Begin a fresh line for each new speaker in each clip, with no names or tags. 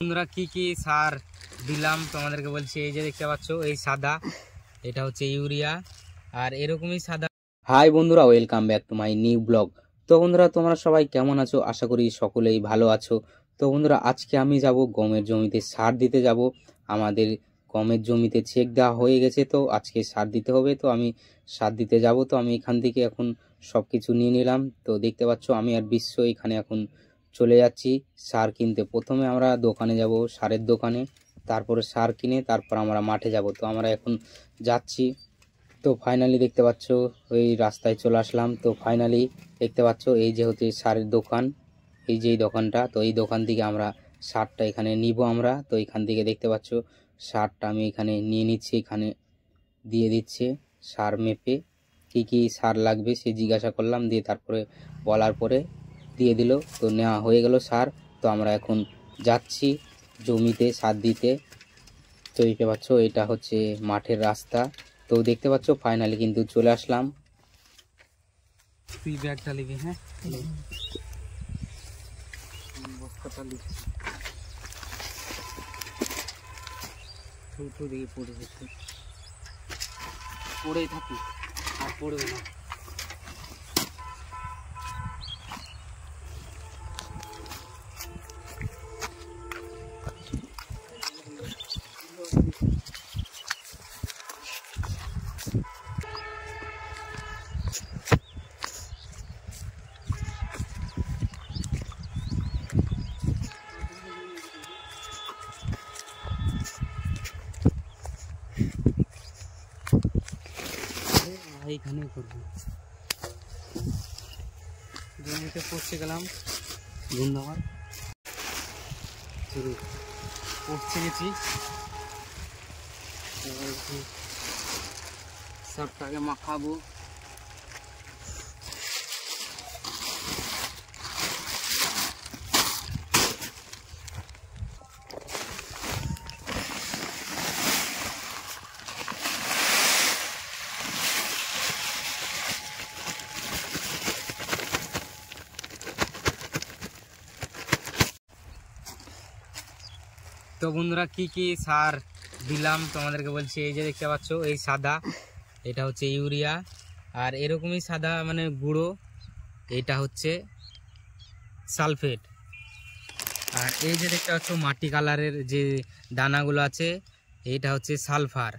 বন্ধুরা কি কি সার দিলাম তোমাদেরকে বলছি। এই যে দেখতে পাচ্ছ এই সাদা, এটা হচ্ছে ইউরিয়া, আর এরকমই সাদা। হাই বন্ধুরা, welcome back to my new blog. তো বন্ধুরা তোমরা সবাই কেমন আছো? আশা করি সকলেই ভালো আছো। তো বন্ধুরা আজকে আমি যাব গমের জমিতে সার দিতে যাব। আমাদের গমের জমিতে চেক দেওয়া হয়ে গেছে, তো আজকে সার দিতে হবে। তো আমি সার দিতে যাব। তো আমি এখান থেকে এখন সব কিছু নিয়ে নিলাম। তো দেখতে পাচ্ছ আমি আর বিশ্ব এখানে এখন চলে যাচ্ছি সার কিনতে। প্রথমে আমরা দোকানে যাব, সারের দোকানে, তারপরে সার কিনে তারপর আমরা মাঠে যাব। তো আমরা এখন যাচ্ছি। তো ফাইনালি দেখতে পাচ্ছ ওই রাস্তায় চলে আসলাম। তো ফাইনালি দেখতে পাচ্ছ এই যে হচ্ছে সারের দোকান, এই যে এই দোকানটা। তো এই দোকান থেকে আমরা সারটা এখানে নিব আমরা। তো এখান থেকে দেখতে পাচ্ছ সারটা আমি এখানে নিয়ে নিচ্ছি, এখানে দিয়ে দিচ্ছে সার মেপে। কি কি সার লাগবে সে জিজ্ঞাসা করলাম, দিয়ে তারপরে বলার পরে দিয়ে দিল। তো নেওয়া হয়ে গেল সার। তো আমরা এখন যাচ্ছি জমিতে সার দিতে। তো দেখতে পাচ্ছ এটা হচ্ছে মাঠের রাস্তা। তো দেখতে পাচ্ছ ফাইনালি কিন্তু চলে আসলাম। তুই ব্যাগটা নিবি? হ্যাঁ, বস্তাটা নিচ্ছি। দিকে পড়ে গেছে, পড়েই থাকি আর পড়বে না। এইখানে করবো, জমিতে পড়তে গেলাম। ধন্যবাদ, পড়তে গেছি। সারটাকে মাখাবো। তো বন্ধুরা কি কি সার দিলাম তোমাদেরকে বলছি। এই যে দেখতে পাচ্ছ এই সাদা, এটা হচ্ছে ইউরিয়া, আর এরকমই সাদা মানে গুঁড়ো, এটা হচ্ছে সালফেট। আর এই যে দেখতে পাচ্ছ মাটি কালারের যে দানাগুলো আছে, এইটা হচ্ছে সালফার।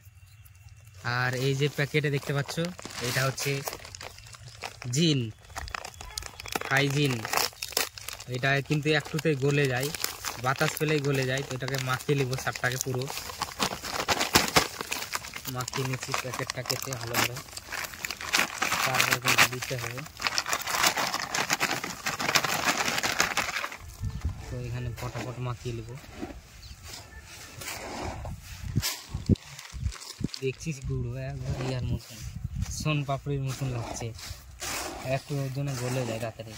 আর এই যে প্যাকেটে দেখতে পাচ্ছ এটা হচ্ছে জিন, হাইজিন। এটা কিন্তু একটুতে গলে যায়, বাতাস পেলেই গলে যায়। তো এটাকে মাখিয়ে নিব, সারটাকে পুরো মাখিয়ে নিচ্ছি প্যাকেটটা কেটে ভালো করে। তারপরে কিন্তু দিতে হবে। তো এখানে ফটাফট মাখিয়ে নেব। দেখছিস গুঁড়ো একবার ইয়ার মতন, সোন পাপড়ির মতন লাগছে, একটু ওর জন্য গলে যায় রাতারে।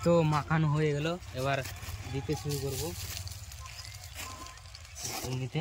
তো মাখানো হয়ে গেল, এবার দিতে শুরু করব জমিতে।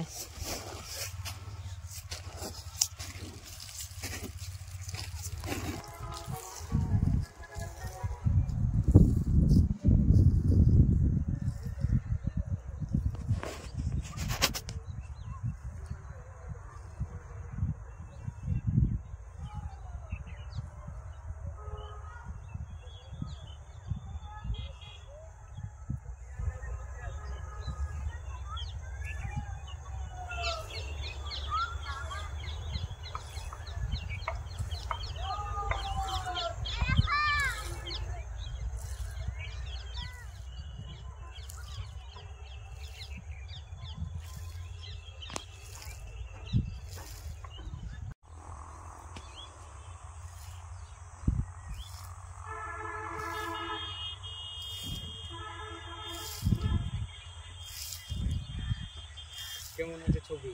কেমন হচ্ছে ছবি?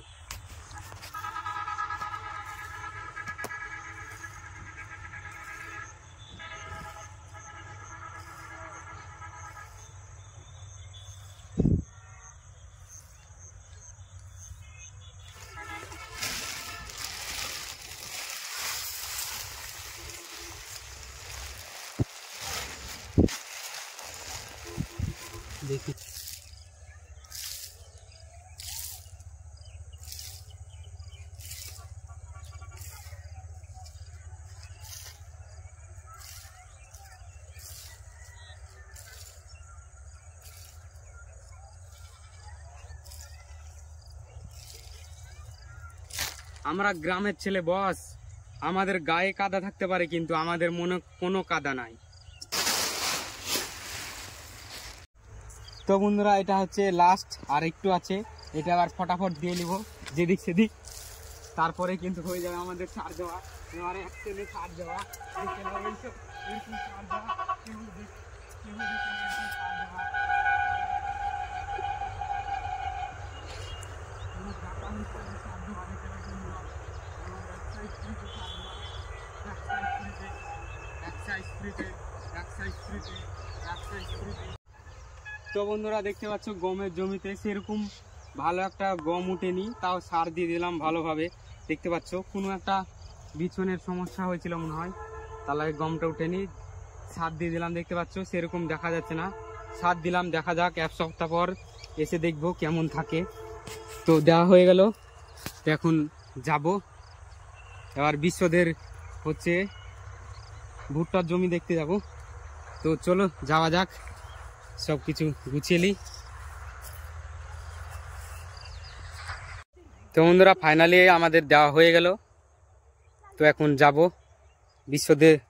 দেখি। আমরা গ্রামের ছেলে বস, আমাদের গায়ে কাদা থাকতে পারে কিন্তু আমাদের মনে কোনো কাদা নাই। তো বন্ধুরা এটা হচ্ছে লাস্ট, আর একটু আছে, এটা আবার ফটাফট দিয়ে নিব যেদিক সেদিক, তারপরে কিন্তু হয়ে যাবে আমাদের সার দেওয়া। এবারে একচুয়ালি সার দেওয়া, তো বন্ধুরা দেখতে পাচ্ছ গমের জমিতে সেরকম ভালো একটা গম উঠেনি, তাও সার দিয়ে দিলাম ভালোভাবে। দেখতে পাচ্ছ কোনো একটা বিছনের সমস্যা হয়েছিল মনে হয়, তাহলে গমটা উঠেনি, সার দিয়ে দিলাম। দেখতে পাচ্ছ সেরকম দেখা যাচ্ছে না, সার দিলাম, দেখা যাক 1 সপ্তাহ পর এসে দেখবো কেমন থাকে। তো দেওয়া হয়ে গেল, এখন যাব এবার বিশ্বদের হচ্ছে ভুট্টার জমি দেখতে যাব। তো চলো যাওয়া যাক, সব কিছু গুছিয়ে নিই। তো বন্ধুরা ফাইনালি আমাদের দেওয়া হয়ে গেল, তো এখন যাব বিশ্বদের